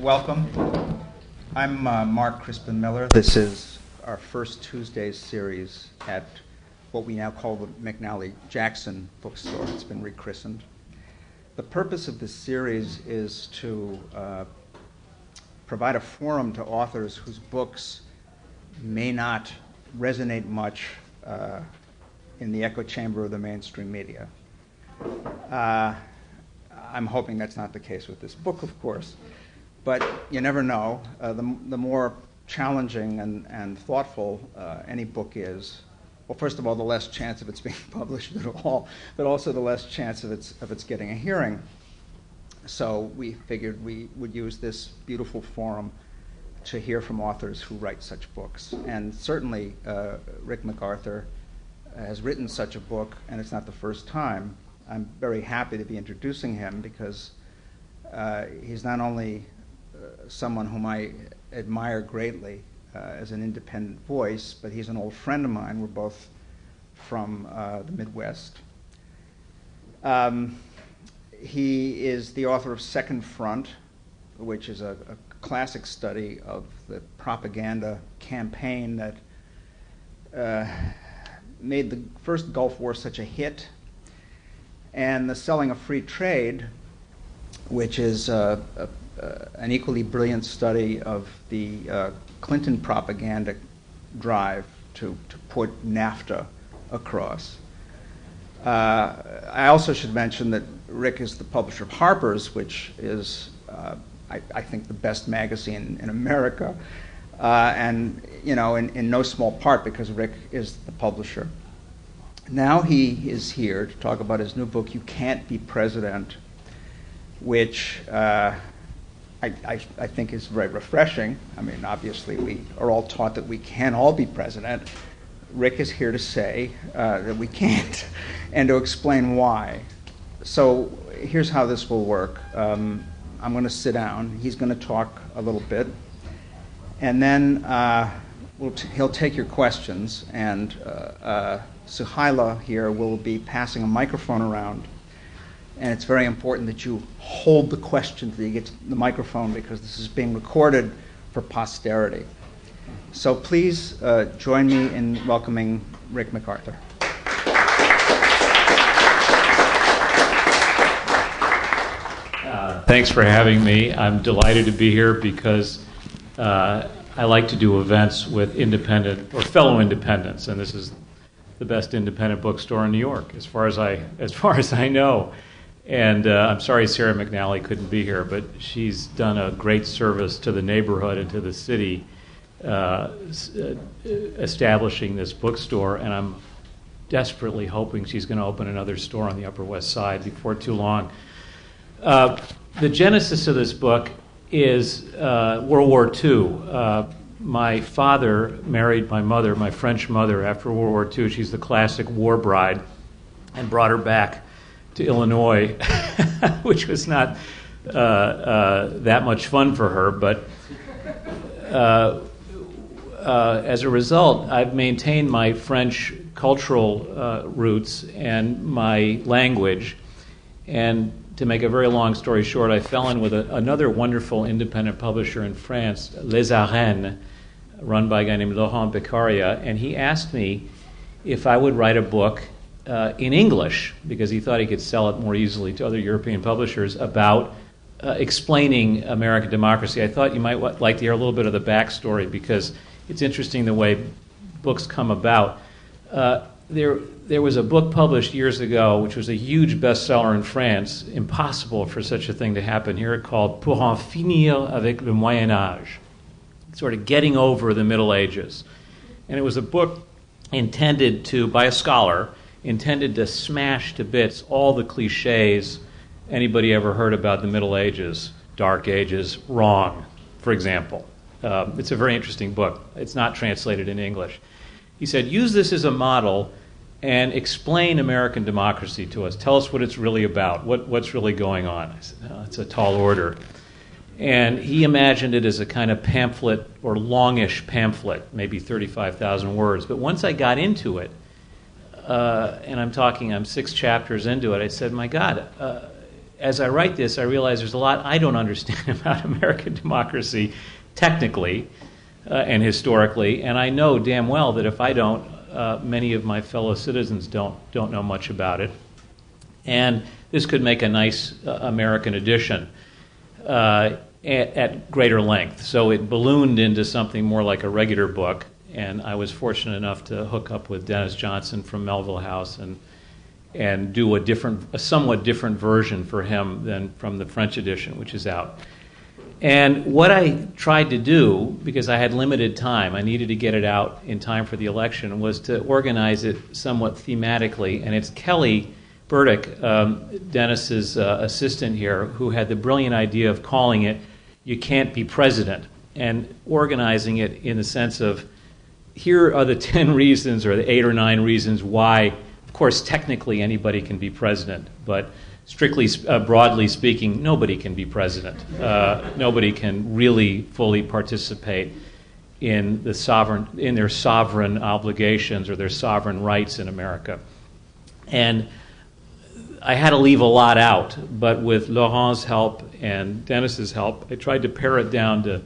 Welcome. I'm Mark Crispin Miller. This is our first Tuesdays series at what we now call the McNally-Jackson Bookstore. It's been rechristened. The purpose of this series is to provide a forum to authors whose books may not resonate much in the echo chamber of the mainstream media. I'm hoping that's not the case with this book, of course, but you never know. The more challenging and thoughtful any book is, well, first of all, the less chance of its being published at all, but also the less chance of its getting a hearing. So we figured we would use this beautiful forum to hear from authors who write such books. And certainly Rick MacArthur has written such a book, and it's not the first time. I'm very happy to be introducing him because he's not only someone whom I admire greatly as an independent voice, but he's an old friend of mine. We're both from the Midwest. He is the author of Second Front, which is a classic study of the propaganda campaign that made the first Gulf War such a hit, and The Selling of Free Trade, which is an equally brilliant study of the Clinton propaganda drive to put NAFTA across. I also should mention that Rick is the publisher of Harper's, which is, I think, the best magazine in America, and in no small part because Rick is the publisher. Now he is here to talk about his new book, You Can't Be President, which I think is very refreshing. I mean, obviously we are all taught that we can all be president. Rick is here to say that we can't and to explain why. So here's how this will work. I'm going to sit down. He's going to talk a little bit. And then he'll take your questions, and Suhaila here will be passing a microphone around. And it's very important that you hold the question until you get to the microphone because this is being recorded for posterity. So please join me in welcoming Rick MacArthur. Thanks for having me. I'm delighted to be here because I like to do events with independent or fellow independents, and this is the best independent bookstore in New York, as far as I know. And I'm sorry Sarah McNally couldn't be here, but she's done a great service to the neighborhood and to the city, establishing this bookstore, and I'm desperately hoping she's going to open another store on the Upper West Side before too long. The genesis of this book is World War II. My father married my mother, my French mother, after World War II. She's the classic war bride, and brought her back to Illinois, which was not that much fun for her, but as a result, I've maintained my French cultural roots and my language. And to make a very long story short, I fell in with another wonderful independent publisher in France, Les Arènes, run by a guy named Laurent Beccaria, and he asked me if I would write a book in English, because he thought he could sell it more easily to other European publishers, about explaining American democracy. I thought you might like to hear a little bit of the backstory, because it's interesting the way books come about. There was a book published years ago, which was a huge bestseller in France, impossible for such a thing to happen here, called Pour en finir avec le Moyen Âge, sort of getting over the Middle Ages. And it was a book intended to, by a scholar, intended to smash to bits all the cliches anybody ever heard about the Middle Ages, Dark Ages, wrong, for example. It's a very interesting book. It's not translated in English. He said, use this as a model and explain American democracy to us. Tell us what it's really about, what's really going on. I said, oh, it's a tall order. And he imagined it as a kind of pamphlet, or longish pamphlet, maybe 35,000 words. But once I got into it, and I'm 6 chapters into it, I said, my God, as I write this, I realize there's a lot I don't understand about American democracy technically and historically, and I know damn well that if I don't, many of my fellow citizens don't know much about it. And this could make a nice American edition at greater length. So it ballooned into something more like a regular book, and I was fortunate enough to hook up with Dennis Johnson from Melville House and do a somewhat different version for him than from the French edition, which is out. And what I tried to do, because I had limited time, I needed to get it out in time for the election, was to organize it somewhat thematically. And it's Kelly Burdick, Dennis's assistant here, who had the brilliant idea of calling it "You Can't Be President," and organizing it in the sense of, here are the 10 reasons or the 8 or 9 reasons why. Of course, technically anybody can be president, but strictly, broadly speaking, nobody can be president. Nobody can really fully participate in their sovereign obligations or their sovereign rights in America. And I had to leave a lot out, but with Laurent's help and Dennis's help, I tried to pare it down to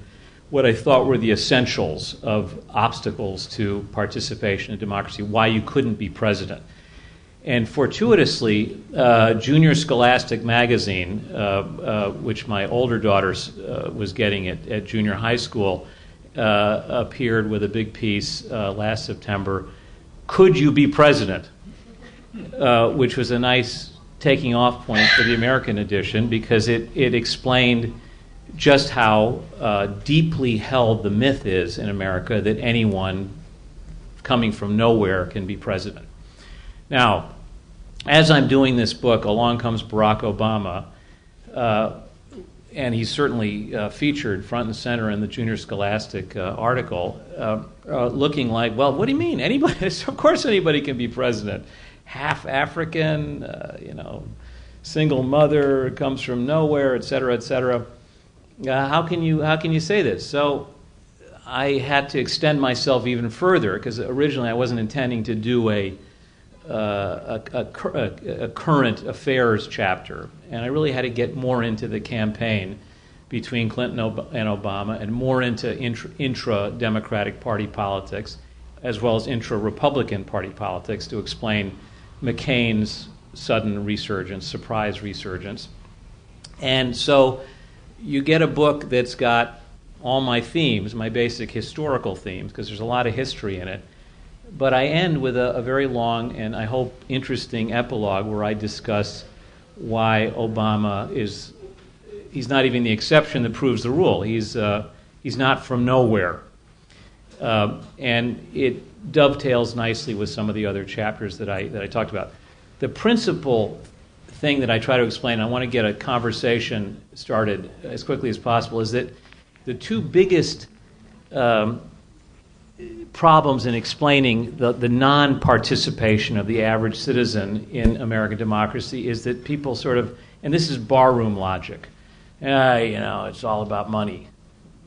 what I thought were the essentials of obstacles to participation in democracy, why you couldn't be president. And fortuitously, Junior Scholastic magazine, which my older daughter was getting at junior high school, appeared with a big piece last September, "Could You Be President?" Which was a nice taking off point for the American edition, because it explained just how deeply held the myth is in America that anyone coming from nowhere can be president. Now, as I'm doing this book, along comes Barack Obama, and he's certainly featured front and center in the Junior Scholastic article, looking like, well, what do you mean? Anybody? Of course anybody can be president. Half African, single mother, comes from nowhere, et cetera, et cetera. How can you say this? So I had to extend myself even further, because originally I wasn't intending to do a current affairs chapter, and I really had to get more into the campaign between Clinton and Obama, and more into intra-Democratic Party politics, as well as intra-Republican Party politics, to explain McCain's sudden resurgence, surprise resurgence. And so you get a book that's got all my themes, my basic historical themes, because there's a lot of history in it. But I end with a very long and, I hope, interesting epilogue where I discuss why Obama he's not even the exception that proves the rule. He's not from nowhere. And it dovetails nicely with some of the other chapters that I talked about. The principal thing that I try to explain, I want to get a conversation started as quickly as possible, is that the two biggest problems in explaining the non-participation of the average citizen in American democracy is that people sort of, and this is barroom logic, it's all about money.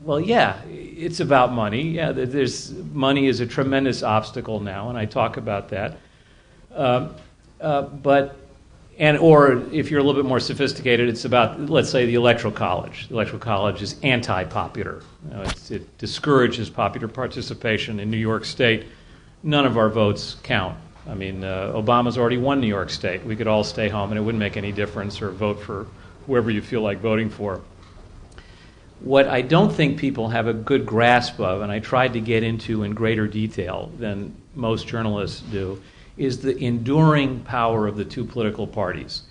Well, yeah, it's about money. Yeah, money is a tremendous obstacle now, and I talk about that. Or if you're a little bit more sophisticated, it's about, let's say, the Electoral College. The Electoral College is anti-popular. It discourages popular participation in New York State. None of our votes count. I mean, Obama's already won New York State. We could all stay home, and it wouldn't make any difference, or vote for whoever you feel like voting for. What I don't think people have a good grasp of, and I tried to get into in greater detail than most journalists do, is the enduring power of the two political parties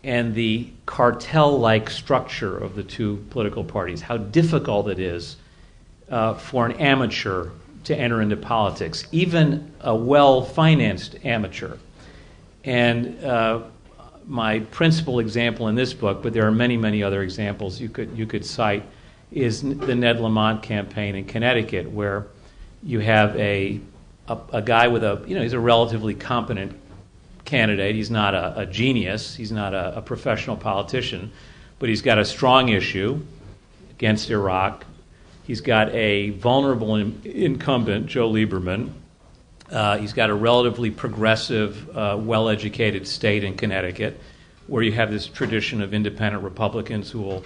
and the cartel-like structure of the two political parties, how difficult it is for an amateur to enter into politics, even a well-financed amateur. And my principal example in this book, but there are many, many other examples you could cite, is the Ned Lamont campaign in Connecticut, where you have a guy with he's a relatively competent candidate. He's not a genius. He's not a professional politician, but he's got a strong issue against Iraq. He's got a vulnerable incumbent, Joe Lieberman. He's got a relatively progressive, well-educated state in Connecticut, where you have this tradition of independent Republicans who will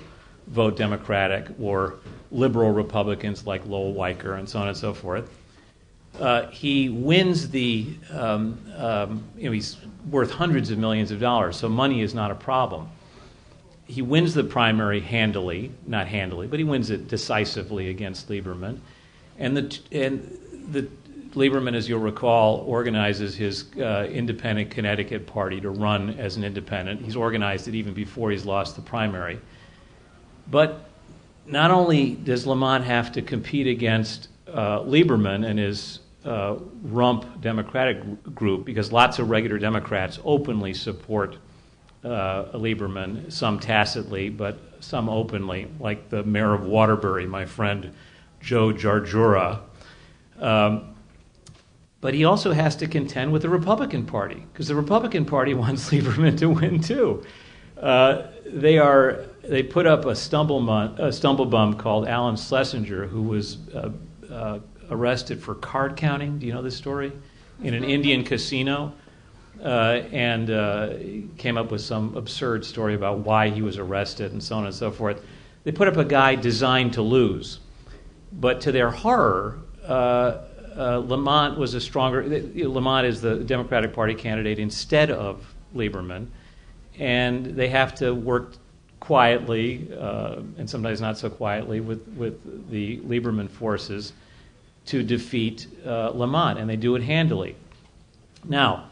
vote Democratic, or liberal Republicans like Lowell Weicker, and so on and so forth. He wins he's worth hundreds of millions of dollars, so money is not a problem. He wins the primary not handily, but he wins it decisively against Lieberman. And the Lieberman, as you'll recall, organizes his independent Connecticut party to run as an independent. He's organized it even before he's lost the primary. But not only does Lamont have to compete against Lieberman and his rump Democratic group, because lots of regular Democrats openly support Lieberman, some tacitly, but some openly, like the mayor of Waterbury, my friend Joe Jarjura. But he also has to contend with the Republican Party, because the Republican Party wants Lieberman to win too. They put up a stumblebum called Alan Schlesinger, who was arrested for card counting. Do you know this story? In an Indian casino, and came up with some absurd story about why he was arrested and so on and so forth. They put up a guy designed to lose, but to their horror, Lamont was Lamont is the Democratic Party candidate instead of Lieberman, and they have to work quietly, and sometimes not so quietly, with the Lieberman forces to defeat Lamont, and they do it handily. Now,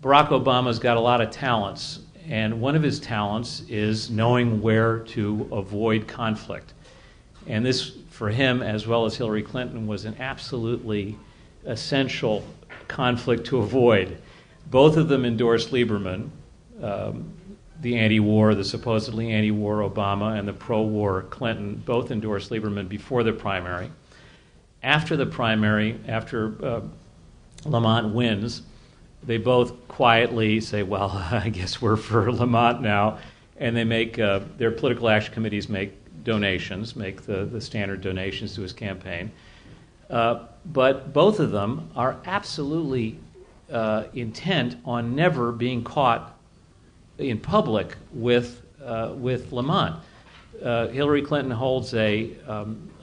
Barack Obama's got a lot of talents, and one of his talents is knowing where to avoid conflict. And this, for him, as well as Hillary Clinton, was an absolutely essential conflict to avoid. Both of them endorsed Lieberman, the supposedly anti-war Obama, and the pro-war Clinton, both endorsed Lieberman before the primary. After the primary, after Lamont wins, they both quietly say, well, I guess we're for Lamont now, and they make, their political action committees make donations, make the standard donations to his campaign. But both of them are absolutely intent on never being caught in public with Lamont. Hillary Clinton holds a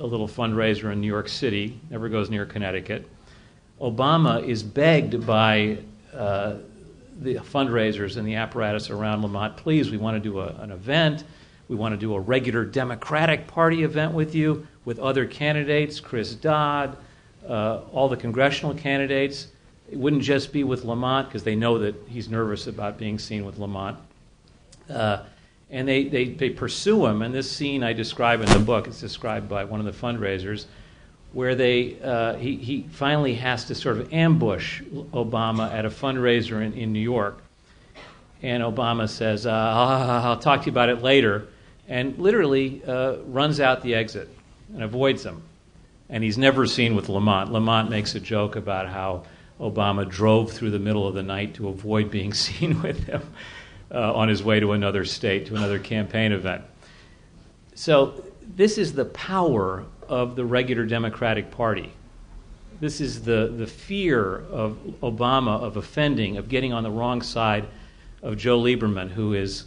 little fundraiser in New York City, never goes near Connecticut. Obama is begged by the fundraisers and the apparatus around Lamont, please, we want to do an event. We want to do a regular Democratic Party event with you, with other candidates, Chris Dodd, all the congressional candidates. It wouldn't just be with Lamont, because they know that he's nervous about being seen with Lamont. And they pursue him, and this scene I describe in the book, it's described by one of the fundraisers, where he finally has to sort of ambush Obama at a fundraiser in New York. And Obama says, I'll talk to you about it later, and literally runs out the exit and avoids him. And he's never seen with Lamont. Lamont makes a joke about how Obama drove through the middle of the night to avoid being seen with him on his way to another state, to another campaign event. So this is the power of the regular Democratic Party. This is the fear of Obama of offending, of getting on the wrong side of Joe Lieberman, who is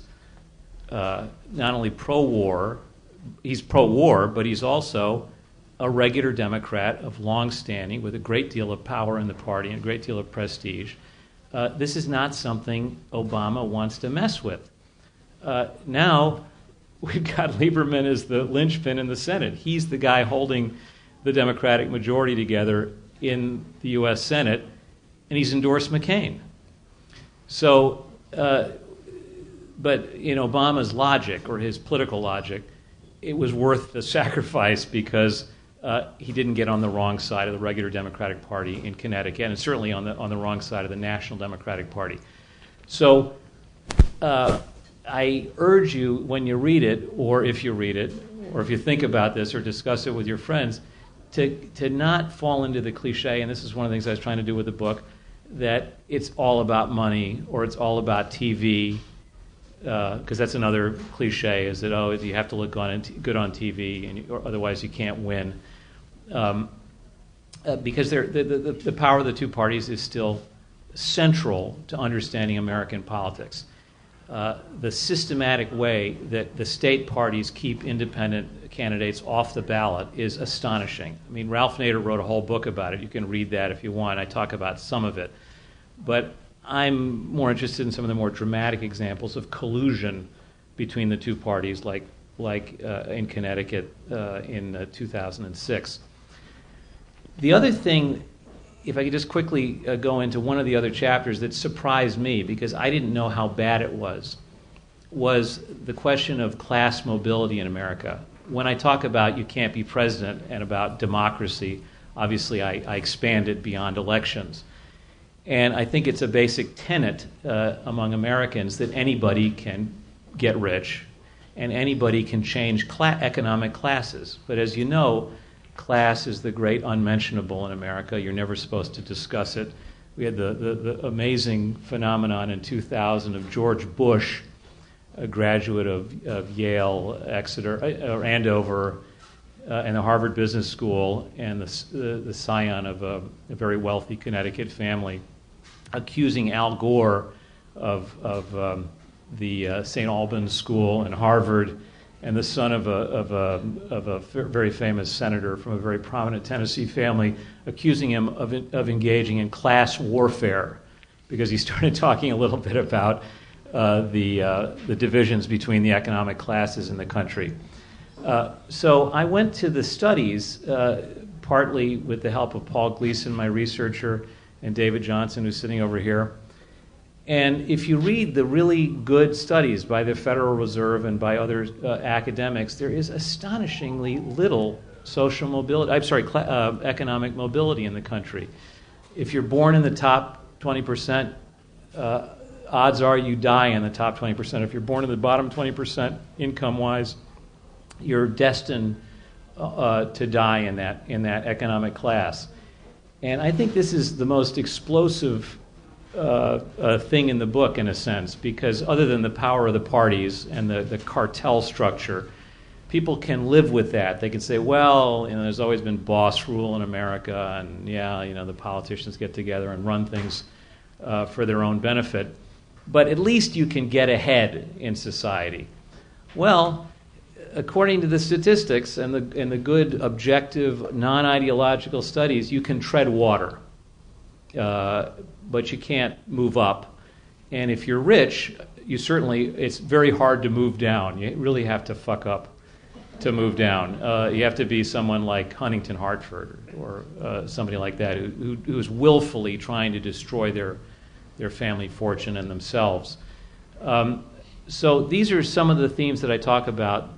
not only pro-war, he's pro-war, but he's also a regular Democrat of long standing with a great deal of power in the party and a great deal of prestige. This is not something Obama wants to mess with. Now, we've got Lieberman as the linchpin in the Senate. He's the guy holding the Democratic majority together in the U.S. Senate, and he's endorsed McCain. So, but in Obama's logic, or his political logic, it was worth the sacrifice because he didn't get on the wrong side of the regular Democratic Party in Connecticut, and certainly on the wrong side of the National Democratic Party. So I urge you, when you read it, or if you read it, or if you think about this or discuss it with your friends, to not fall into the cliche, and this is one of the things I was trying to do with the book, that it's all about money or it's all about TV, because that's another cliche, is that, oh, you have to look good on TV, or otherwise you can't win. Because the power of the two parties is still central to understanding American politics. the systematic way that the state parties keep independent candidates off the ballot is astonishing. I mean, Ralph Nader wrote a whole book about it. You can read that if you want. I talk about some of it. But I'm more interested in some of the more dramatic examples of collusion between the two parties, like in Connecticut in 2006. The other thing, if I could just quickly go into one of the other chapters that surprised me, because I didn't know how bad it was the question of class mobility in America. When I talk about you can't be president and about democracy, obviously I expand it beyond elections. And I think it's a basic tenet among Americans that anybody can get rich and anybody can change economic classes. But as you know, class is the great unmentionable in America. You're never supposed to discuss it. We had the amazing phenomenon in 2000 of George Bush, a graduate of Yale, Exeter, or Andover, and the Harvard Business School, and the scion of a very wealthy Connecticut family, accusing Al Gore of the St. Albans School and Harvard, and the son of a very famous senator from a very prominent Tennessee family, accusing him of engaging in class warfare, because he started talking a little bit about the divisions between the economic classes in the country. So I went to the studies, partly with the help of Paul Gleason, my researcher, and David Johnson, who's sitting over here. And if you read the really good studies by the Federal Reserve and by other academics, there is astonishingly little social mobility, economic mobility in the country. If you're born in the top 20%, odds are you die in the top 20%. If you're born in the bottom 20% income-wise, you're destined to die in that economic class. And I think this is the most explosive thing in the book, in a sense, because other than the power of the parties and the cartel structure, people can live with that. They can say, well, there's always been boss rule in America, and the politicians get together and run things for their own benefit. But at least you can get ahead in society. Well, according to the statistics and the good, objective, non-ideological studies, you can tread water. But you can't move up. And if you're rich, it's very hard to move down. You really have to fuck up to move down. You have to be someone like Huntington Hartford or somebody like that who's willfully trying to destroy their family fortune and themselves. So these are some of the themes that I talk about.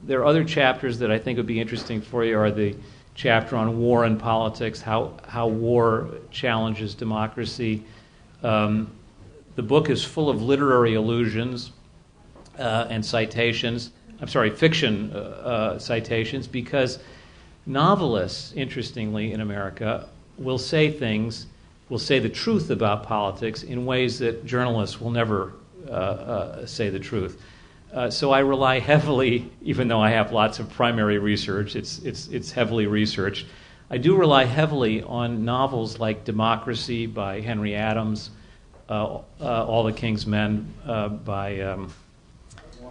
There are other chapters that I think would be interesting for you, are the chapter on war and politics, how war challenges democracy. The book is full of literary allusions and citations. Fiction citations, because novelists, interestingly, in America, will say the truth about politics in ways that journalists will never say the truth. So I rely heavily, even though I have lots of primary research, it's heavily researched. I do rely heavily on novels like Democracy by Henry Adams, All the King's Men by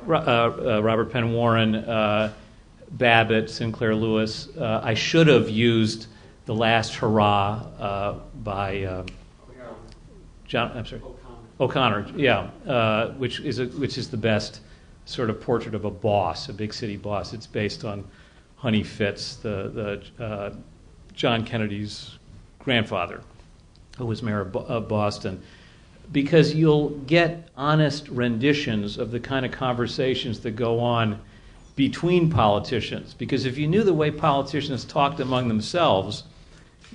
Robert Penn Warren, Babbitt, Sinclair Lewis. I should have used The Last Hurrah by O'Connor, which is the best sort of portrait of a boss, a big city boss. It's based on Honey Fitz, the John Kennedy's grandfather, who was mayor of Boston. Because you'll get honest renditions of the kind of conversations that go on between politicians. Because if you knew the way politicians talked among themselves,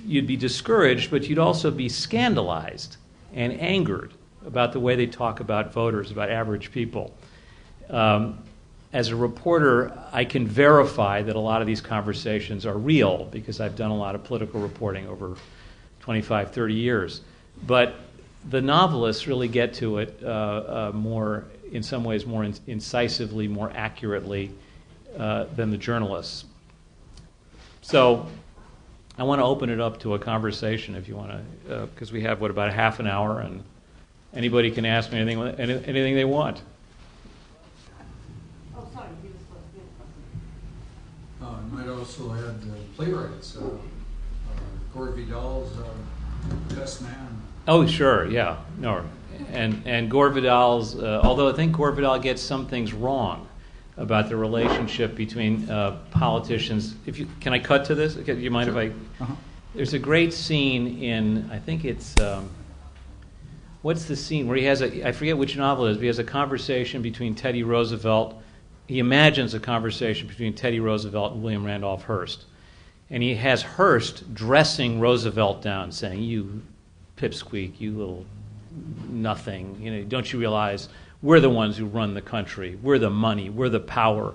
you'd be discouraged, but you'd also be scandalized and angered about the way they talk about voters, about average people. As a reporter, I can verify that a lot of these conversations are real because I've done a lot of political reporting over 25, 30 years. But the novelists really get to it more, in some ways, more incisively, more accurately than the journalists. So I want to open it up to a conversation, if you want to, because we have, about a half an hour, and anybody can ask me anything they want. also had playwrights. Gore Vidal's best man. Oh, sure, yeah, no, and Gore Vidal's. Although I think Gore Vidal gets some things wrong about the relationship between politicians. Can I cut to this? Do you mind Sure. if I? There's a great scene in, I think it's. What's the scene where he has I forget which novel it is, but he has a conversation between Teddy Roosevelt. He imagines a conversation between Teddy Roosevelt and William Randolph Hearst. And he has Hearst dressing Roosevelt down, saying, "You pipsqueak, you little nothing. Don't you realize we're the ones who run the country. We're the money. We're the power,"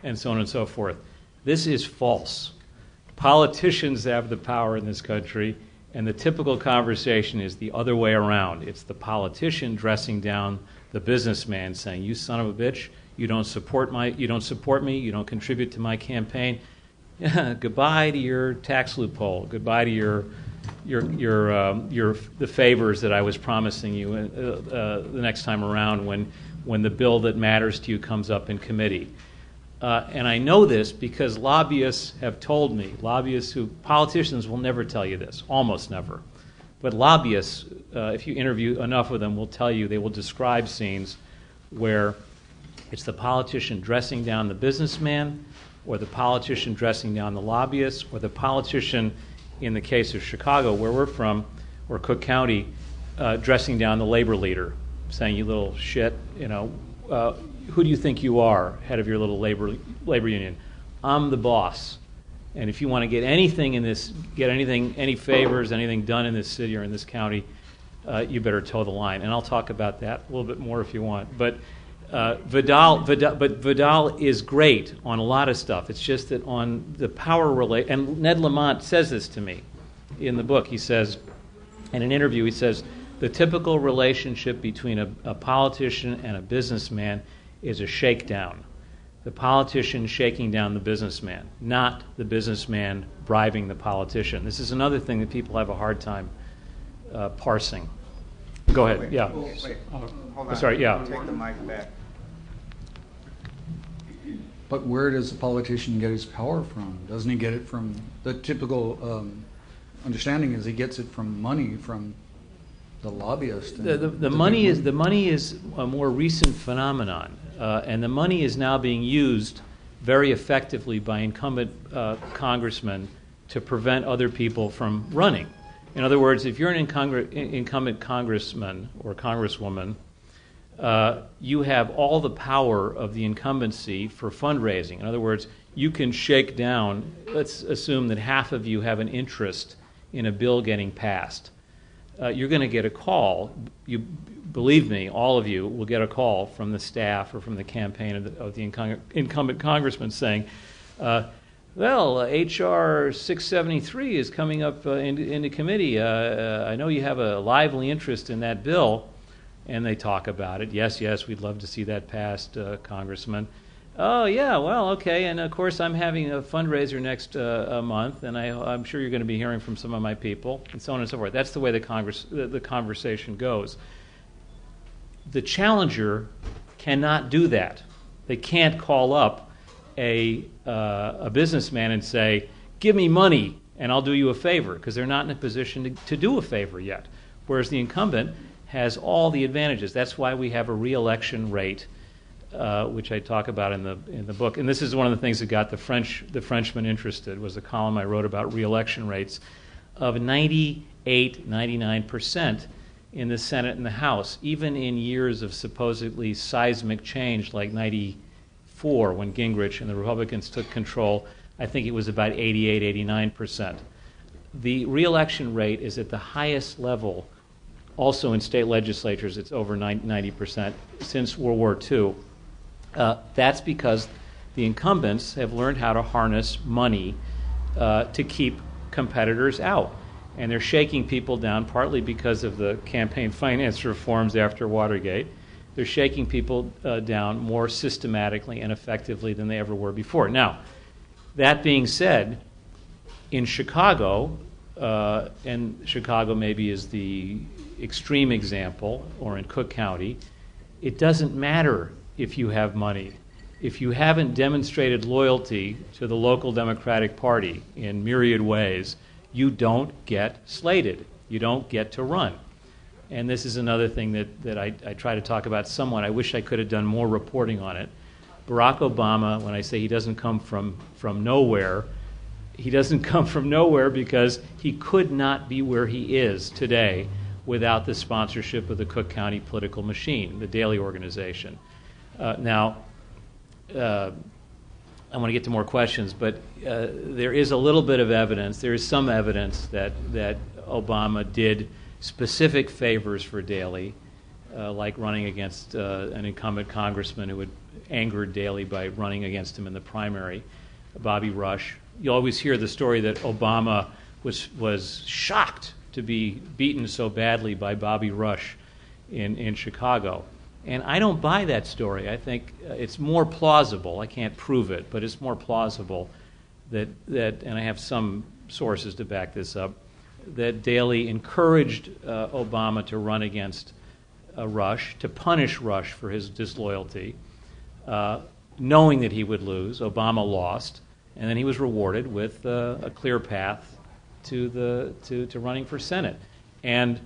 and so on and so forth. This is false. Politicians have the power in this country, and the typical conversation is the other way around. It's the politician dressing down the businessman, saying, "You son of a bitch, you don't support me, you don't contribute to my campaign. Goodbye to your tax loophole. Goodbye to the favors that I was promising you the next time around when the bill that matters to you comes up in committee." And I know this because lobbyists have told me, politicians will never tell you this, almost never. But lobbyists, if you interview enough of them, will tell you, they will describe scenes where it's the politician dressing down the businessman, or the politician dressing down the lobbyist, or the politician, in the case of Chicago, where we're from, or Cook County, dressing down the labor leader, saying, "You little shit, who do you think you are, head of your little labor union? I'm the boss. And if you want to get anything in this, any favors, anything done in this city or in this county, you better toe the line." And I'll talk about that a little bit more if you want. But Vidal is great on a lot of stuff. It's just that on the power and Ned Lamont says this to me in the book. He says, in an interview, he says, the typical relationship between a politician and a businessman is a shakedown. The politician shaking down the businessman, not the businessman bribing the politician. This is another thing that people have a hard time parsing. Go ahead. Wait, yeah. Wait. Hold on. Sorry. Yeah. Take the mic back. But where does the politician get his power from? Doesn't he get it from the typical understanding is he gets it from money from the lobbyist? The money is a more recent phenomenon, and the money is now being used very effectively by incumbent congressmen to prevent other people from running. In other words, if you're an incumbent congressman or congresswoman, you have all the power of the incumbency for fundraising. In other words, you can shake down, let's assume that half of you have an interest in a bill getting passed. You're going to get a call. Believe me, all of you will get a call from the staff or from the campaign of the incumbent congressman saying, well, H.R. 673 is coming up into committee. I know you have a lively interest in that bill. And they talk about it. Yes, we'd love to see that passed, Congressman. Oh, yeah, well, okay. And, of course, I'm having a fundraiser next month, and I'm sure you're going to be hearing from some of my people, and so on and so forth. That's the way the conversation goes. The challenger cannot do that. They can't call up a businessman and say, "Give me money, and I'll do you a favor," because they're not in a position to do a favor yet. Whereas the incumbent has all the advantages. That's why we have a re-election rate, which I talk about in the book. And this is one of the things that got the Frenchmen interested, was a column I wrote about re-election rates of 98-99% in the Senate and the House, even in years of supposedly seismic change like 94 when Gingrich and the Republicans took control. I think it was about 88-89%. The re-election rate is at the highest level. Also in state legislatures, it's over 90% since World War II. That's because the incumbents have learned how to harness money to keep competitors out. And they're shaking people down partly because of the campaign finance reforms after Watergate. They're shaking people down more systematically and effectively than they ever were before. Now, that being said, in Chicago, and Chicago maybe is the extreme example, or in Cook County, it doesn't matter if you have money. if you haven't demonstrated loyalty to the local Democratic Party in myriad ways, you don't get slated. You don't get to run. And this is another thing that I try to talk about somewhat. I wish I could have done more reporting on it. Barack Obama, when I say he doesn't come from nowhere, he doesn't come from nowhere because he could not be where he is today without the sponsorship of the Cook County political machine, the Daley organization. Now, I want to get to more questions, but there is a little bit of evidence, there is some evidence that Obama did specific favors for Daley, like running against an incumbent congressman who had angered Daley by running against him in the primary, Bobby Rush. You always hear the story that Obama was shocked to be beaten so badly by Bobby Rush in Chicago. And I don't buy that story. I think it's more plausible. I can't prove it, but it's more plausible that and I have some sources to back this up, that Daley encouraged Obama to run against Rush, to punish Rush for his disloyalty, knowing that he would lose. Obama lost, and then he was rewarded with a clear path to running for Senate. And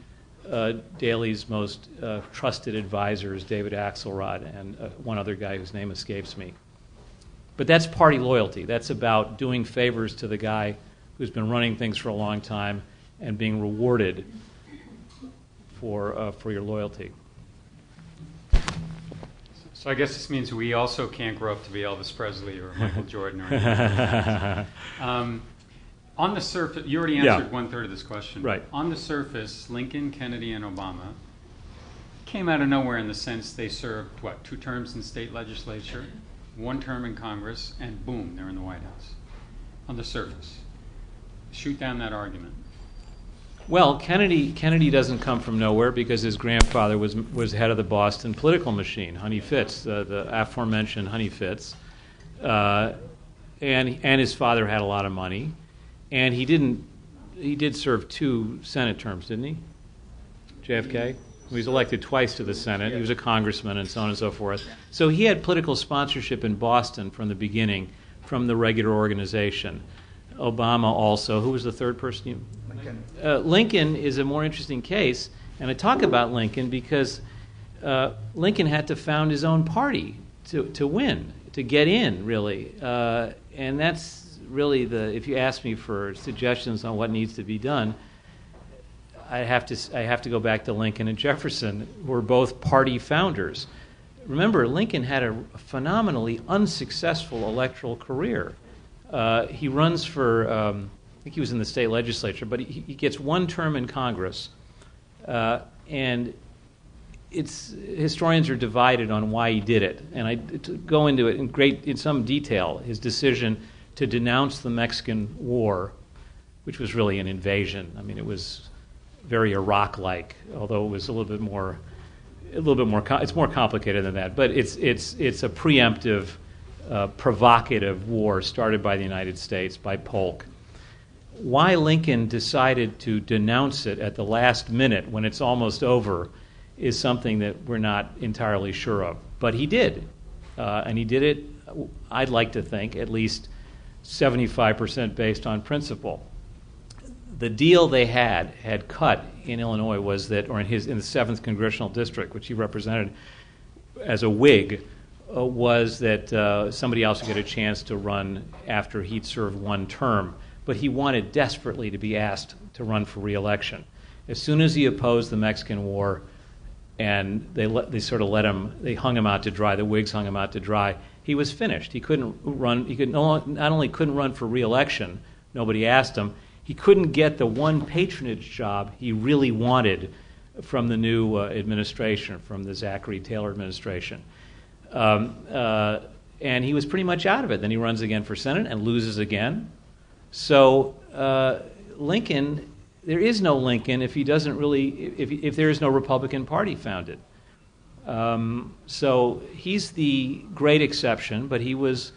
Daley's most trusted advisor is David Axelrod and one other guy whose name escapes me. But that's party loyalty. That's about doing favors to the guy who's been running things for a long time and being rewarded for your loyalty. So I guess this means we also can't grow up to be Elvis Presley or Michael Jordan or anything. On the surface, you already answered one-third of this question. Right. On the surface, Lincoln, Kennedy, and Obama came out of nowhere in the sense they served, 2 terms in state legislature, 1 term in Congress, and boom, they're in the White House. On the surface. Shoot down that argument. Well, Kennedy doesn't come from nowhere because his grandfather was head of the Boston political machine, Honey Fitz, the aforementioned Honey Fitz, and his father had a lot of money, and he did serve 2 Senate terms, didn't he? JFK. He was elected twice to the Senate. He was a congressman and so on and so forth. So he had political sponsorship in Boston from the beginning, from the regular organization. Obama also. Who was the third person? Lincoln is a more interesting case, and I talk about Lincoln because Lincoln had to found his own party to win, to get in, really. And that's really if you ask me for suggestions on what needs to be done, I have to go back to Lincoln and Jefferson, who were both party founders. Remember, Lincoln had a phenomenally unsuccessful electoral career. He runs for, I think he was in the state legislature, but he gets 1 term in Congress. And historians are divided on why he did it. And I go into it in some detail, his decision to denounce the Mexican War, which was really an invasion. I mean, it was very Iraq-like, although it was a little bit more. It's more complicated than that, but it's a preemptive, provocative war started by the United States, by Polk. Why Lincoln decided to denounce it at the last minute when it's almost over is something that we're not entirely sure of. But he did, and he did it, I'd like to think, at least 75% based on principle. The deal they had cut in Illinois was that, or in the 7th Congressional District, which he represented as a Whig, was that somebody else would get a chance to run after he'd served 1 term. But he wanted desperately to be asked to run for re-election. As soon as he opposed the Mexican War, and they hung him out to dry. The Whigs hung him out to dry. He was finished. He couldn't run. He not only couldn't run for re-election. Nobody asked him. He couldn't get the 1 patronage job he really wanted from the new administration, from the Zachary Taylor administration. And he was pretty much out of it. Then he runs again for Senate and loses again. So Lincoln, there is no Lincoln if he doesn't really, if there is no Republican Party founded. So he's the great exception, but he was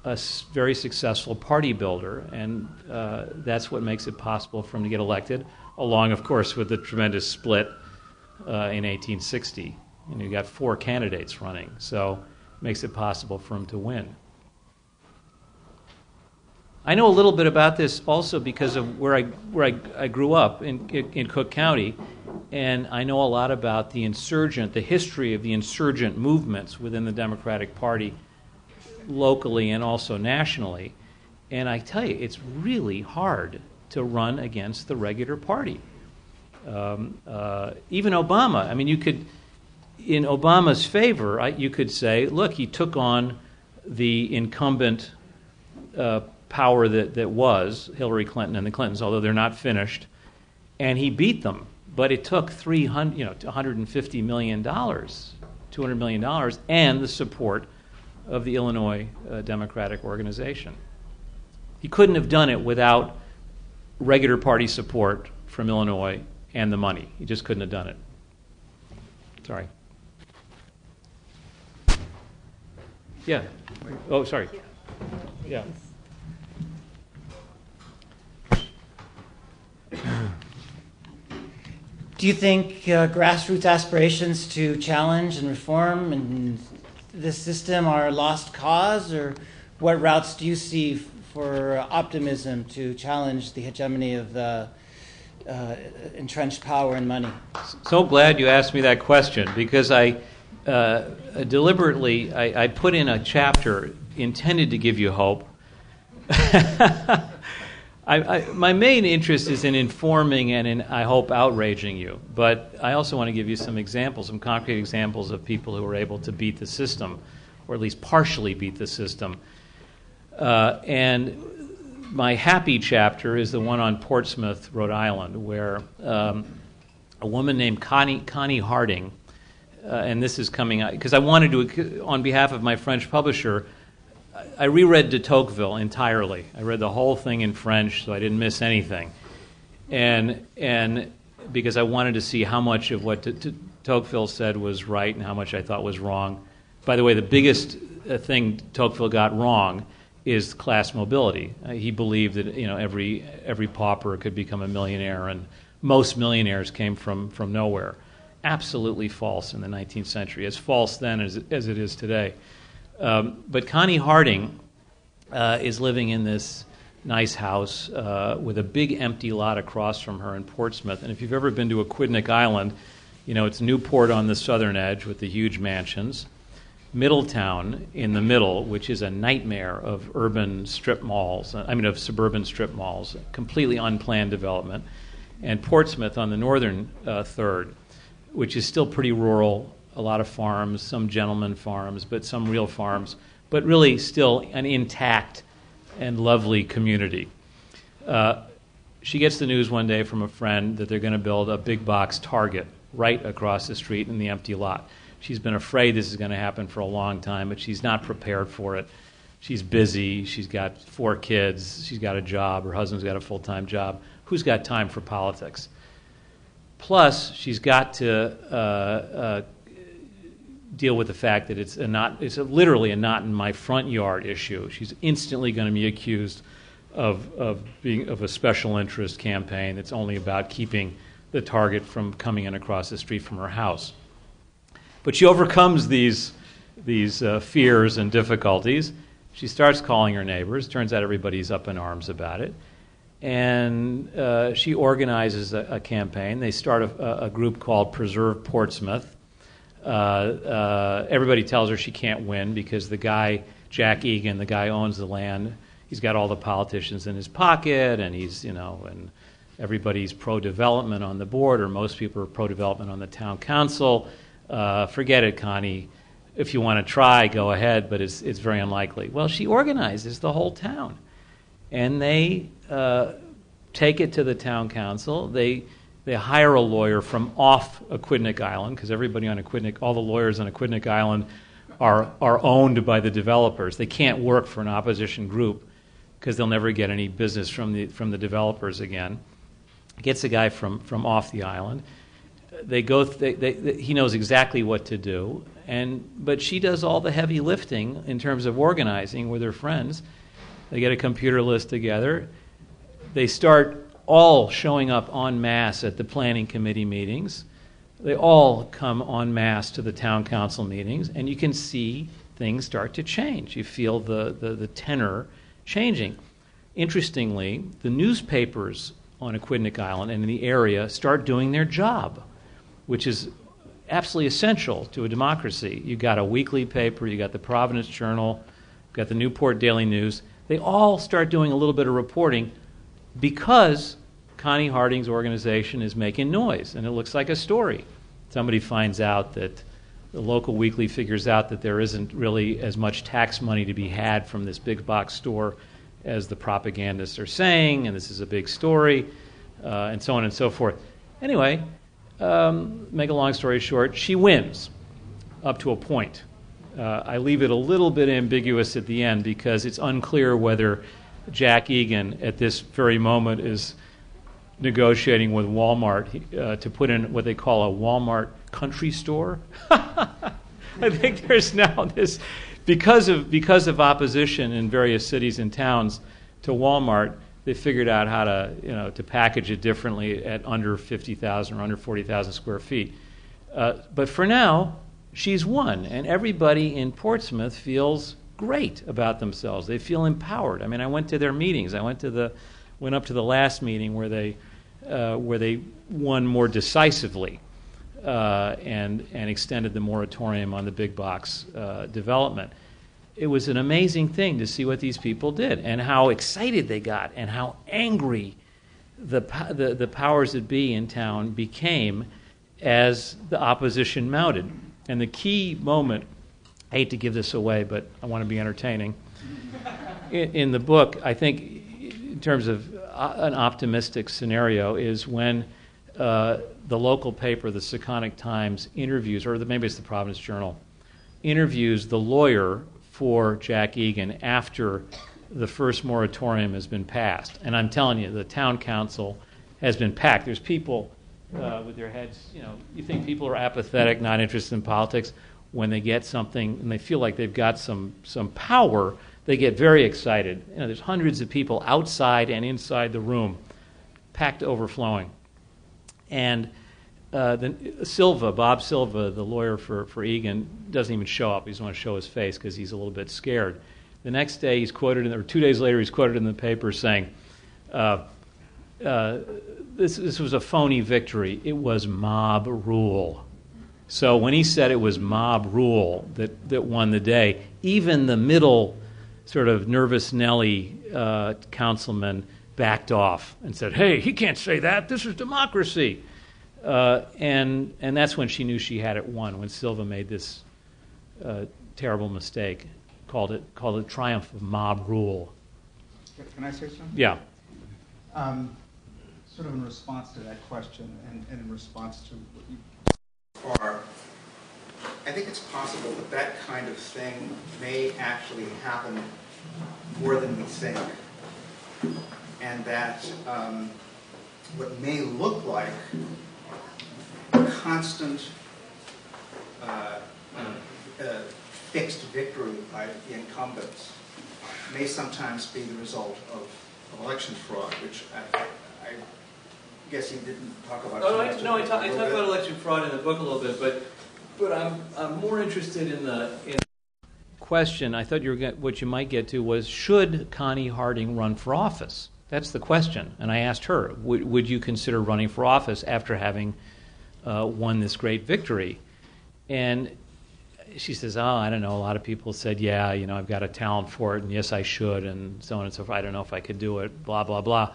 a very successful party builder, and that's what makes it possible for him to get elected, along, of course, with the tremendous split in 1860. You got 4 candidates running. So makes it possible for him to win. I know a little bit about this also because of where I grew up in Cook County, and I know a lot about the history of the insurgent movements within the Democratic Party locally and also nationally. And I tell you, it's really hard to run against the regular party. Even Obama, I mean, you could, in Obama's favor, you could say, look, he took on the incumbent power that was Hillary Clinton and the Clintons, although they're not finished, and he beat them. But it took $150 million, $200 million, and the support of the Illinois Democratic Organization. He couldn't have done it without regular party support from Illinois and the money. He just couldn't have done it. Sorry. Yeah. Oh, sorry. Yeah. Do you think grassroots aspirations to challenge and reform and the system are a lost cause, or what routes do you see for optimism to challenge the hegemony of the entrenched power and money? So glad you asked me that question, because I deliberately I put in a chapter intended to give you hope. My main interest is in informing and in, I hope, outraging you. But I also want to give you some examples, some concrete examples of people who were able to beat the system, or at least partially beat the system. And my happy chapter is the one on Portsmouth, Rhode Island, where a woman named Connie Harding, and this is coming out, because I wanted to, on behalf of my French publisher, I reread de Tocqueville entirely. I read the whole thing in French, so I didn't miss anything. And because I wanted to see how much of what Tocqueville said was right and how much I thought was wrong. By the way, the biggest thing Tocqueville got wrong is class mobility. He believed that every pauper could become a millionaire, and most millionaires came from nowhere. Absolutely false in the 19th century, as false then as it is today. But Connie Harding is living in this nice house with a big empty lot across from her in Portsmouth. And if you've ever been to Aquidneck Island, it's Newport on the southern edge with the huge mansions, Middletown in the middle, which is a nightmare of urban strip malls, of suburban strip malls, completely unplanned development, and Portsmouth on the northern third, which is still pretty rural. A lot of farms, some gentleman farms, but some real farms, but really still an intact and lovely community. She gets the news one day from a friend that they're going to build a big box Target right across the street in the empty lot. She's been afraid this is going to happen for a long time, but she's not prepared for it. She's busy. She's got 4 kids. She's got a job. Her husband's got a full-time job. Who's got time for politics? Plus, she's got to deal with the fact that it's literally a not in my front yard issue. She's instantly going to be accused of being of a special interest campaign that's only about keeping the target from coming in across the street from her house. But she overcomes these fears and difficulties. She starts calling her neighbors. Turns out everybody's up in arms about it. And she organizes a campaign. They start a group called Preserve Portsmouth. Everybody tells her she can't win because the guy, Jack Egan, the guy who owns the land, he's got all the politicians in his pocket, and and everybody's pro-development on the board, or most people are pro-development on the town council. Forget it, Connie. If you want to try, go ahead, but it's very unlikely. Well, she organizes the whole town, and they take it to the town council. They hire a lawyer from off Aquidneck Island, because everybody on all the lawyers on Aquidneck Island are owned by the developers. They can't work for an opposition group because they'll never get any business from the developers again. Gets a guy from off the island. He knows exactly what to do, but she does all the heavy lifting in terms of organizing with her friends. They get a computer list together. They start all showing up en masse at the planning committee meetings. They all come en masse to the town council meetings, and you can see things start to change. You feel the tenor changing. Interestingly, the newspapers on Aquidneck Island and in the area start doing their job, which is absolutely essential to a democracy. You got a weekly paper, you got the Providence Journal, you got the Newport Daily News. They all start doing a little bit of reporting because Connie Harding's organization is making noise, and it looks like a story. Somebody finds out that the local weekly figures out that there isn't really as much tax money to be had from this big box store as the propagandists are saying, and this is a big story, and so on and so forth. Anyway, make a long story short, she wins up to a point. I leave it a little bit ambiguous at the end because it's unclear whether Jack Egan at this very moment is negotiating with Walmart to put in what they call a Walmart country store. I think there's now this, because of opposition in various cities and towns to Walmart, they figured out how to package it differently at under 50,000 or under 40,000 square feet. But for now, she's won, and everybody in Portsmouth feels great about themselves. They feel empowered. I mean, I went to their meetings. I went up to the last meeting where they won more decisively and extended the moratorium on the big box development. It was an amazing thing to see what these people did and how excited they got and how angry the powers that be in town became as the opposition mounted. And the key moment, I hate to give this away, but I want to be entertaining. In the book, I think in terms of an optimistic scenario is when the local paper, the Seconic Times, interviews, or maybe it's the Providence Journal, interviews the lawyer for Jack Egan after the first moratorium has been passed. And I'm telling you, the town council has been packed. There's people with their heads, you think people are apathetic, not interested in politics. When they get something and they feel like they've got some power, they get very excited. There's hundreds of people outside and inside the room, packed to overflowing. And Bob Silva, the lawyer for Egan, doesn't even show up. He doesn't want to show his face because he's a little bit scared. The next day, he's quoted, or 2 days later, he's quoted in the paper saying, this was a phony victory. It was mob rule. So when he said it was mob rule that won the day, even the middle sort of nervous Nelly councilman backed off and said, hey, he can't say that. This is democracy. And that's when she knew she had it won, when Silva made this terrible mistake, called it triumph of mob rule. Can I say something? Yeah. Sort of in response to that question and in response to what you are, I think it's possible that that kind of thing may actually happen more than we think, and that what may look like a constant fixed victory by the incumbents may sometimes be the result of election fraud, which I guess you didn't talk about. I talk about election fraud in the book a little bit, but I'm more interested in the question. I thought what you might get to was, should Connie Harding run for office? That's the question. And I asked her, would you consider running for office after having won this great victory? And she says, I don't know. A lot of people said, yeah, I've got a talent for it, and yes, I should, and so on and so forth. I don't know if I could do it, blah, blah, blah.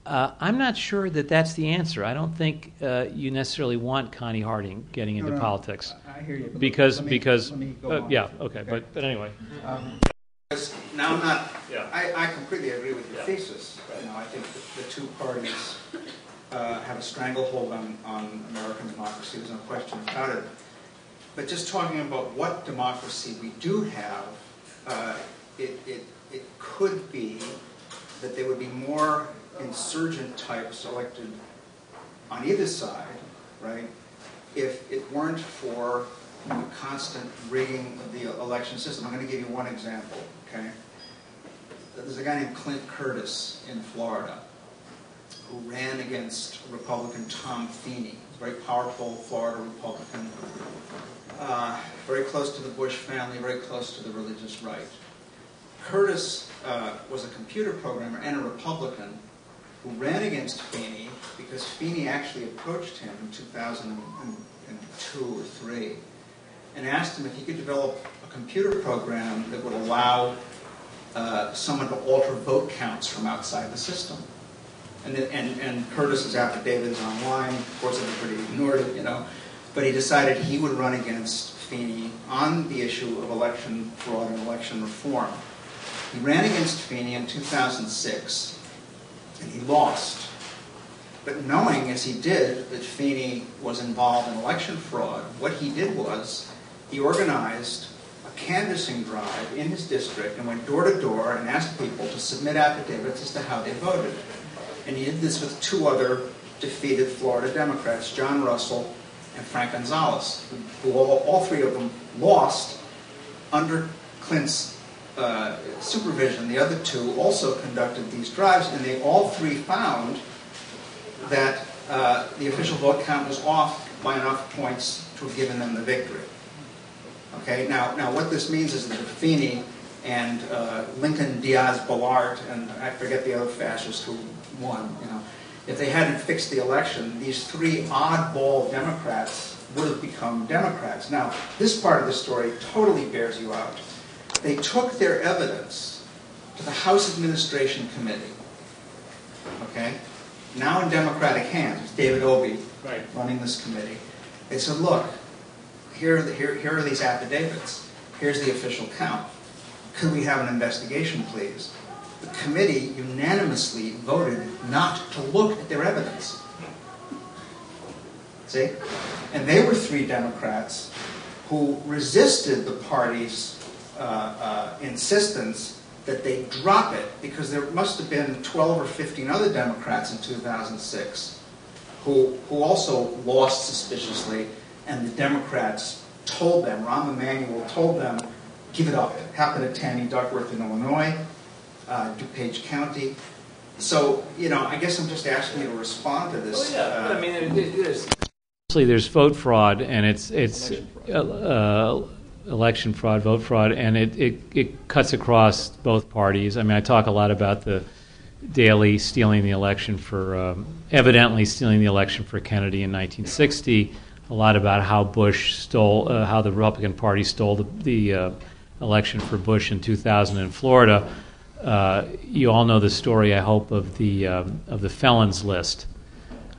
I'm not sure that that's the answer. I don't think you necessarily want Connie Harding getting into politics. I hear you. Because let me go on. Yeah, okay. But anyway. Now I'm not. Yeah. I completely agree with your thesis. I think the two parties have a stranglehold on American democracy. There's no question about it. But just talking about what democracy we do have, it could be that there would be more insurgent types elected on either side, right, if it weren't for the constant rigging of the election system. I'm going to give you one example, okay? There's a guy named Clint Curtis in Florida who ran against Republican Tom Feeney, a very powerful Florida Republican. very close to the Bush family, very close to the religious right. Curtis was a computer programmer and a Republican who ran against Feeney because Feeney actually approached him in 2002 or 3 and asked him if he could develop a computer program that would allow someone to alter vote counts from outside the system. And Curtis's affidavit is online. Of course, everybody ignored it, but he decided he would run against Feeney on the issue of election fraud and election reform. He ran against Feeney in 2006, and he lost. But knowing, as he did, that Feeney was involved in election fraud, what he did was he organized a canvassing drive in his district and went door to door and asked people to submit affidavits as to how they voted. And he did this with 2 other defeated Florida Democrats, John Russell and Frank Gonzalez, who all 3 of them lost under Clint's supervision. The other 2 also conducted these drives, and they all 3 found that the official vote count was off by enough points to have given them the victory. Okay, now what this means is that Feeney and Lincoln Diaz Balart, and I forget the other fascist who won, if they hadn't fixed the election, these 3 oddball Democrats would have become Democrats. Now, this part of the story totally bears you out. They took their evidence to the House Administration Committee, okay? Now in Democratic hands, David Obey running this committee. They said, look, here are these affidavits. Here's the official count. Could we have an investigation, please? The committee unanimously voted not to look at their evidence. See? And they were 3 Democrats who resisted the party's insistence that they drop it, because there must have been 12 or 15 other Democrats in 2006 who also lost suspiciously, and the Democrats told them, Rahm Emanuel told them, give it up. It happened at Tammy Duckworth in Illinois, DuPage County. So, I guess I'm just asking you to respond to this. There's vote fraud, and it's election fraud, vote fraud, and it cuts across both parties. I mean, I talk a lot about the Daley stealing the election for, evidently stealing the election for Kennedy in 1960, a lot about how Bush stole, how the Republican Party stole the election for Bush in 2000 in Florida. You all know the story, I hope, of the Felons List.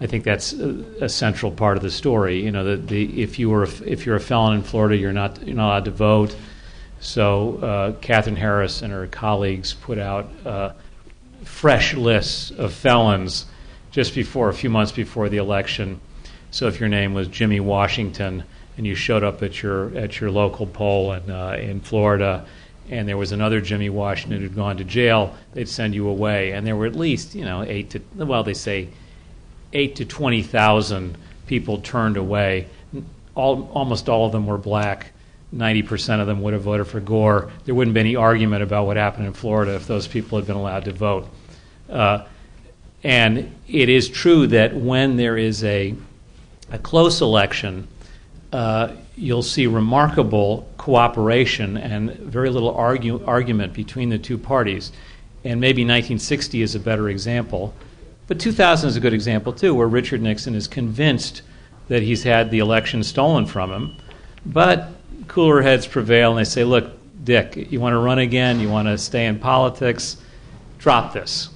I think that's a central part of the story. If you're a felon in Florida, you're not allowed to vote. So Katherine Harris and her colleagues put out fresh lists of felons just a few months before the election. So if your name was Jimmy Washington and you showed up at your local poll in Florida, and there was another Jimmy Washington who'd gone to jail, they'd send you away. And there were at least 8 to 20,000 people turned away. Almost all of them were black. 90% of them would have voted for Gore. There wouldn't be any argument about what happened in Florida if those people had been allowed to vote. And it is true that when there is a close election, you'll see remarkable cooperation and very little argument between the 2 parties. And maybe 1960 is a better example. But 2000 is a good example, too, where Richard Nixon is convinced that he's had the election stolen from him. But cooler heads prevail, and they say, look, Dick, you want to run again? You want to stay in politics? Drop this.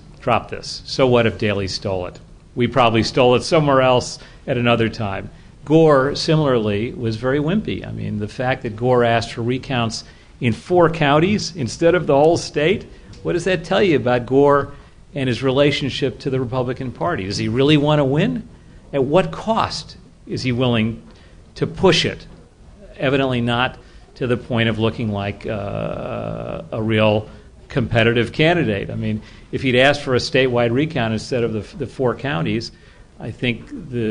So what if Daley stole it? We probably stole it somewhere else at another time. Gore, similarly, was very wimpy. I mean, the fact that Gore asked for recounts in 4 counties instead of the whole state, what does that tell you about Gore and his relationship to the Republican Party? Does he really want to win? At what cost is he willing to push it? Evidently not to the point of looking like a real competitive candidate. I mean, if he'd asked for a statewide recount instead of the 4 counties, I think the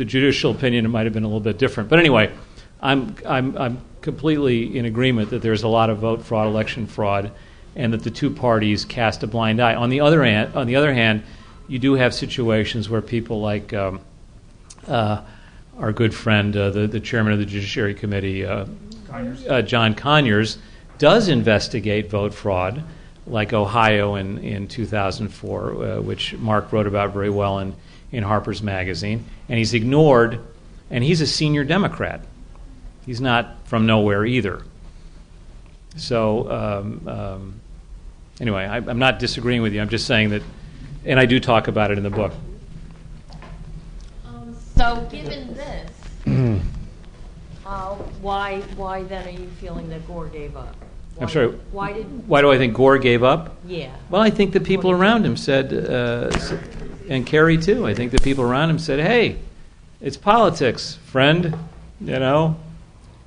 judicial opinion might have been a little bit different. But anyway, I'm completely in agreement that there's a lot of vote fraud, election fraud, and that the 2 parties cast a blind eye. On the other hand, you do have situations where people like our good friend, the chairman of the Judiciary Committee, John Conyers, does investigate vote fraud, like Ohio in 2004, which Mark wrote about very well in Harper's Magazine, and he's ignored, and he's a senior Democrat. He's not from nowhere either. So anyway, I'm not disagreeing with you. I'm just saying that, and I do talk about it in the book. So given this, why then are you feeling that Gore gave up? I'm sorry. Why do I think Gore gave up? Yeah. Well, I think the people around him said, and Kerry too. I think the people around him said, "Hey, it's politics, friend,"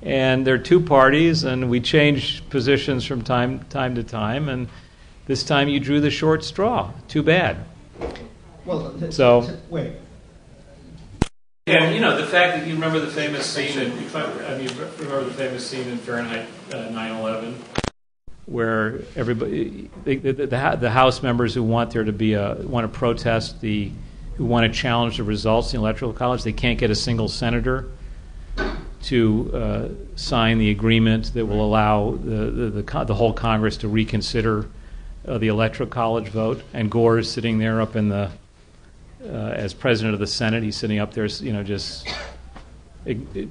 And there are two parties, and we change positions from time to time. And this time you drew the short straw. Too bad. Well, wait. And the fact that you remember the famous scene in Fahrenheit 9/11, where everybody, the House members who want there to be want to protest who want to challenge the results in the Electoral College, they can't get a single senator to sign the agreement that will allow the whole Congress to reconsider the Electoral College vote. And Gore is sitting there up in the as president of the Senate. He's sitting up there, just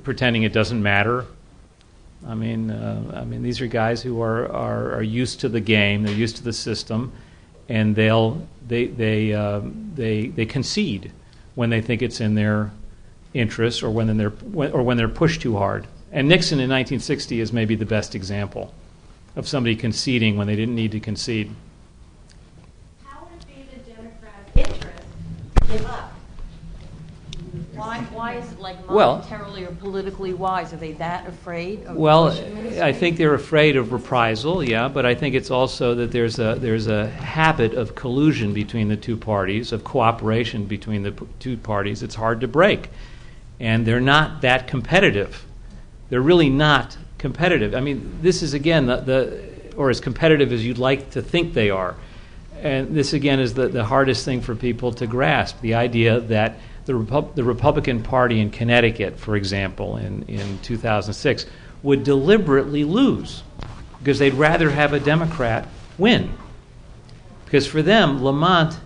pretending it doesn't matter. I mean, these are guys who are used to the game. They're used to the system, and they concede when they think it's in their interest, or when they're pushed too hard. And Nixon in 1960 is maybe the best example of somebody conceding when they didn't need to concede. How would it be the Democrats' interest to give up? Why is it monetarily or politically wise? Are they that afraid of the Bush administration? I think they're afraid of reprisal, yeah, but I think it's also that there's a habit of collusion between the two parties, of cooperation between the two parties. It's hard to break. And they're not that competitive. They're really not competitive. I mean, this is, again, or as competitive as you'd like to think they are. And this, again, is the hardest thing for people to grasp, the idea that the Republican Party in Connecticut, for example, in 2006, would deliberately lose because they'd rather have a Democrat win. Because for them, Lamont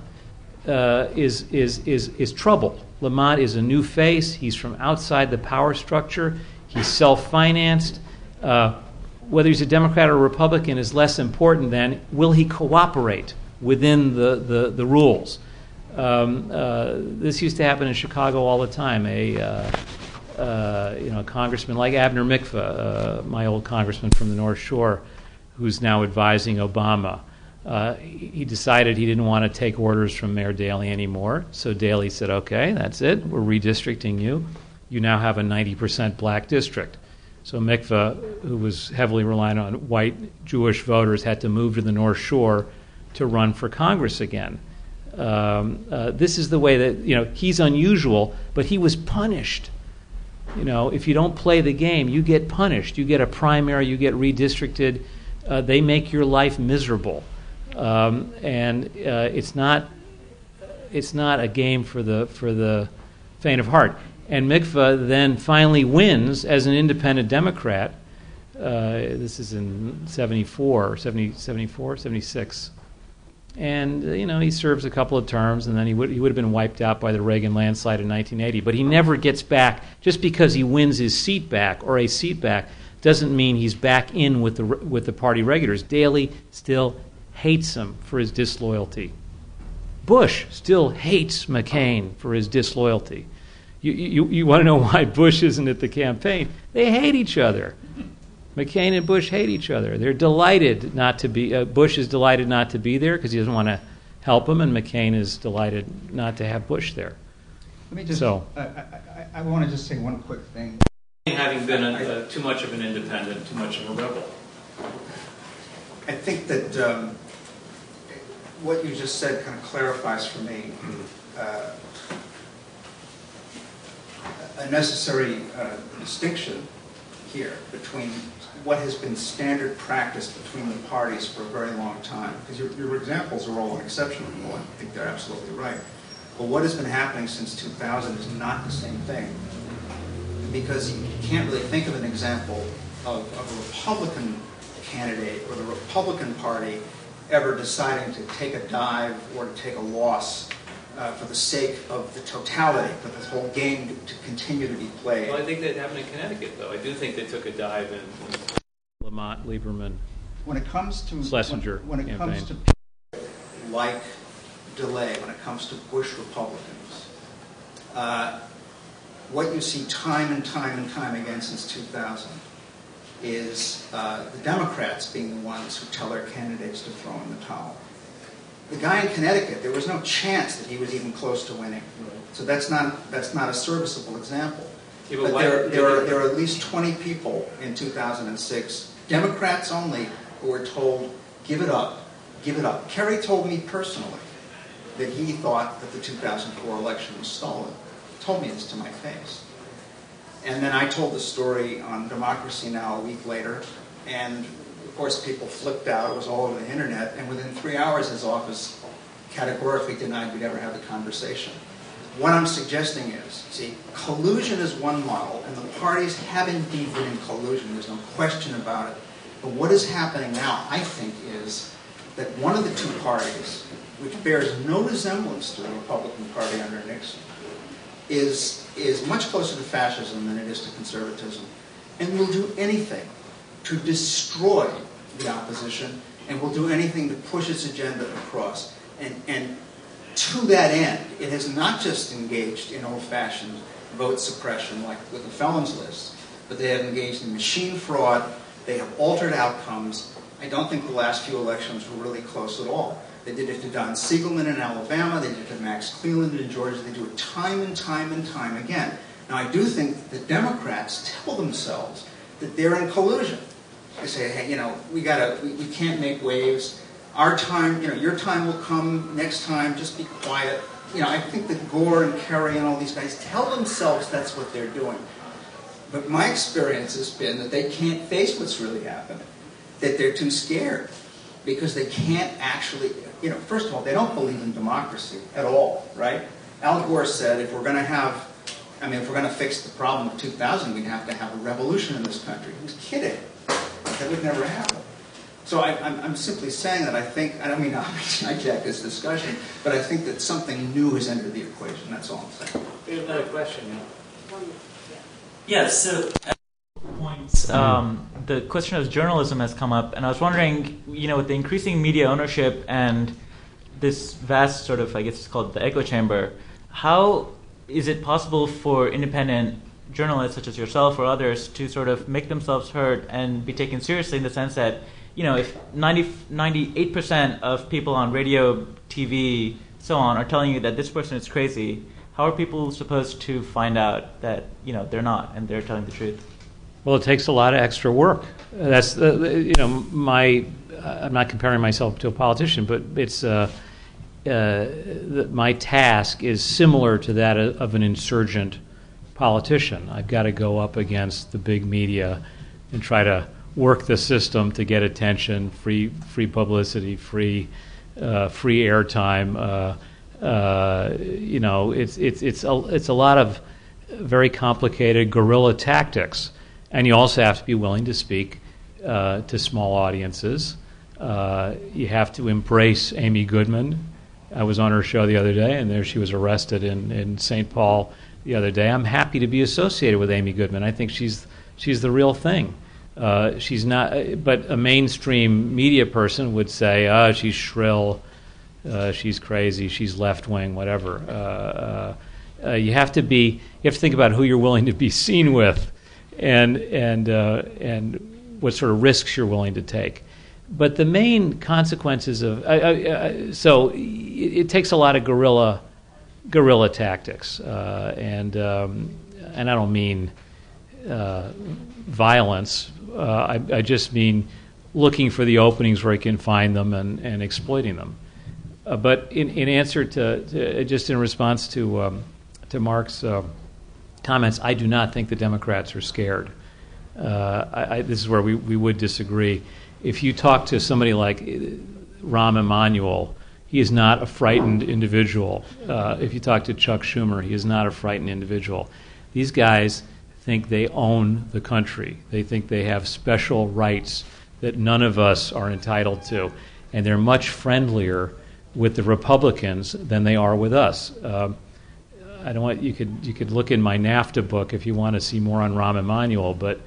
is trouble. Lamont is a new face. He's from outside the power structure. He's self-financed. Whether he's a Democrat or a Republican is less important than will he cooperate within the rules. This used to happen in Chicago all the time. A congressman like Abner Mikva, my old congressman from the North Shore, who's now advising Obama. He decided he didn't want to take orders from Mayor Daley anymore. So Daley said, "Okay, that's it. We're redistricting you. You now have a 90% black district." So Mikva, who was heavily reliant on white Jewish voters, had to move to the North Shore to run for Congress again. This is the way that, he's unusual, but he was punished. If you don't play the game, you get punished. You get a primary, you get redistricted. They make your life miserable. And it's not a game for the faint of heart. And Mikva then finally wins as an independent Democrat. This is in 76. And he serves a couple of terms, and then he would have been wiped out by the Reagan landslide in 1980. But he never gets back. Just because he wins his seat back or a seat back doesn't mean he's back in with the party regulars. Daley still hates him for his disloyalty. Bush still hates McCain for his disloyalty. You want to know why Bush isn't at the campaign? They hate each other. McCain and Bush hate each other. They're delighted not to be. Bush is delighted not to be there because he doesn't want to help him, and McCain is delighted not to have Bush there. Let me just. I want to just say one quick thing. Having been too much of an independent, too much of a rebel. I think that what you just said kind of clarifies for me a necessary distinction here between what has been standard practice between the parties for a very long time. Because your examples are all exceptional. I think they're absolutely right. But what has been happening since 2000 is not the same thing. because you can't really think of an example of a Republican candidate or the Republican Party ever deciding to take a dive or to take a loss for the sake of the totality, for this whole game to continue to be played. Well, I think that happened in Connecticut, though. I do think they took a dive in Lamont, Lieberman, When it comes to Schlesinger when it campaign. comes to people like DeLay, when it comes to Bush Republicans, what you see time and time and time again since 2000 is the Democrats being the ones who tell their candidates to throw in the towel. The guy in Connecticut, there was no chance that he was even close to winning. So that's not a serviceable example. Yeah, but there are at least 20 people in 2006, Democrats only, who were told, give it up, give it up. Kerry told me personally that he thought that the 2004 election was stolen. He told me this to my face. And then I told the story on Democracy Now! A week later, and of course people flipped out. It was all over the internet, and within 3 hours his office categorically denied we'd ever have the conversation. What I'm suggesting is, see, collusion is one model, and the parties have indeed been in collusion. There's no question about it. But what is happening now, I think, is that one of the two parties, which bears no resemblance to the Republican Party under Nixon, is much closer to fascism than it is to conservatism, and will do anything to destroy the opposition, and will do anything to push its agenda across. And to that end, it has not just engaged in old-fashioned vote suppression like with the Felons List, but they have engaged in machine fraud. They have altered outcomes. I don't think the last few elections were really close at all. They did it to Don Siegelman in Alabama. They did it to Max Cleland in Georgia. They do it time and time and time again. Now, I do think the Democrats tell themselves that they're in collusion. They say, hey, you know, we can't make waves. Our time, you know, your time will come next time. Just be quiet. You know, I think that Gore and Kerry and all these guys tell themselves that's what they're doing. But my experience has been that they can't face what's really happening. That they're too scared because they can't actually, you know, first of all, they don't believe in democracy at all, right? Al Gore said if we're going to fix the problem of 2000, we'd have to have a revolution in this country. He was kidding. That would never happen. So I'm simply saying that I think, I don't mean to hijack this discussion, but I think that something new has entered the equation. That's all I'm saying. We have another question, Yeah, so at points, the question of journalism has come up, and I was wondering, you know, with the increasing media ownership and this vast sort of, I guess it's called the echo chamber, how is it possible for independent journalists such as yourself or others to sort of make themselves heard and be taken seriously in the sense that, you know, if 98% of people on radio, TV, so on are telling you that this person is crazy, how are people supposed to find out that, you know, they're not and they're telling the truth? Well, it takes a lot of extra work. That's you know, I'm not comparing myself to a politician, but it's my task is similar to that of an insurgent politician. I've got to go up against the big media and try to work the system to get attention, free publicity, free airtime. You know, it's a lot of very complicated guerrilla tactics, and you also have to be willing to speak to small audiences. You have to embrace Amy Goodman. I was on her show the other day, and there she was arrested in St. Paul the other day. I'm happy to be associated with Amy Goodman. I think she's the real thing. She's not, but a mainstream media person would say, she's shrill, she's crazy, she's left wing, whatever. You have to think about who you're willing to be seen with, and what sort of risks you're willing to take. But the main consequences of so it takes a lot of guerrilla tactics, and I don't mean violence. I just mean looking for the openings where you can find them and exploiting them. But in answer to just in response to Mark's comments, I do not think the Democrats are scared. This is where we would disagree. If you talk to somebody like Rahm Emanuel, he is not a frightened individual. If you talk to Chuck Schumer, he is not a frightened individual. These guys think they own the country. They think they have special rights that none of us are entitled to. And they're much friendlier with the Republicans than they are with us. I don't want you could look in my NAFTA book if you want to see more on Rahm Emanuel, but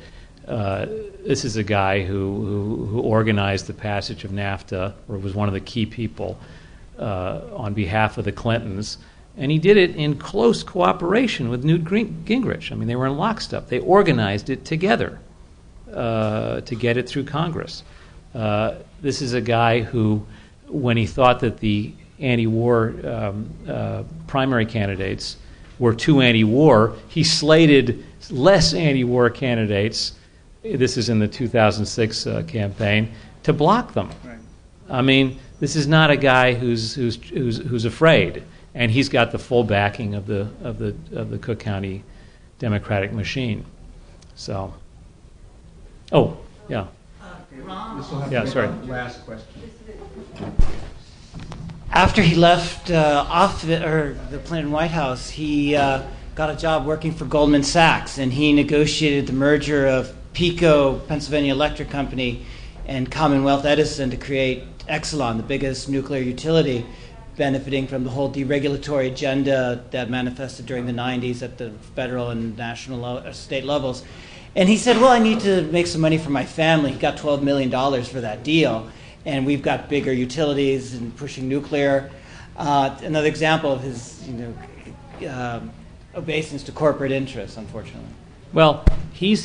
this is a guy who organized the passage of NAFTA, or was one of the key people on behalf of the Clintons, and he did it in close cooperation with Newt Gingrich. I mean, they were in lockstep. They organized it together to get it through Congress. This is a guy who, when he thought that the anti-war primary candidates were too anti-war, he slated less anti-war candidates, this is in the 2006 campaign, to block them. Right. I mean, this is not a guy who's afraid, and he's got the full backing of the Cook County Democratic machine. So, oh yeah. This will have Yeah, to be sorry. the last question. After he left the Clinton White House, he got a job working for Goldman Sachs, and he negotiated the merger of PECO, Pennsylvania Electric Company, and Commonwealth Edison to create Exelon, the biggest nuclear utility, benefiting from the whole deregulatory agenda that manifested during the 90s at the federal and national state levels. And he said, well, I need to make some money for my family. He got $12 million for that deal. And we've got bigger utilities and pushing nuclear. Another example of his obeisance to corporate interests, unfortunately. Well, he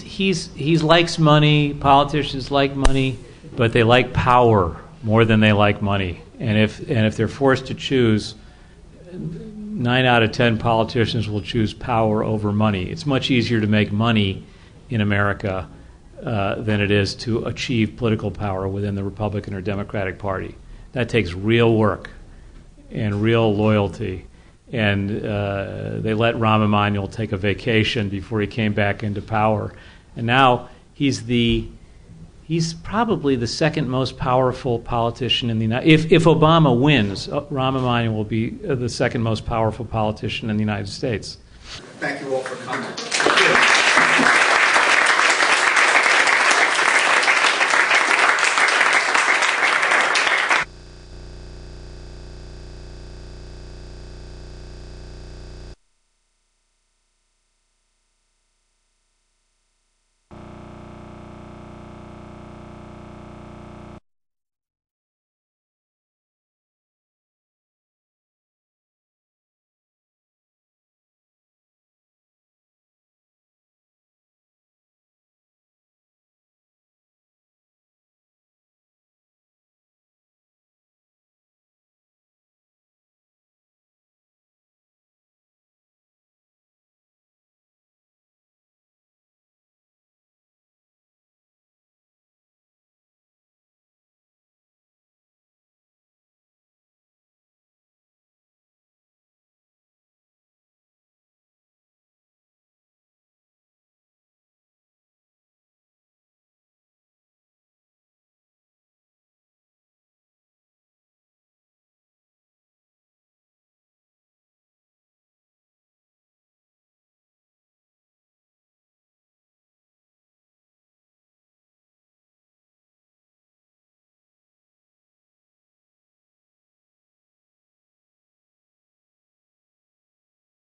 likes money. Politicians like money, but they like power more than they like money. And if they're forced to choose, 9 out of 10 politicians will choose power over money. It's much easier to make money in America than it is to achieve political power within the Republican or Democratic Party. That takes real work and real loyalty. And they let Rahm Emanuel take a vacation before he came back into power. And now he's probably the second most powerful politician in the United States. If Obama wins, Rahm Emanuel will be the second most powerful politician in the United States. Thank you all for coming. Thank you.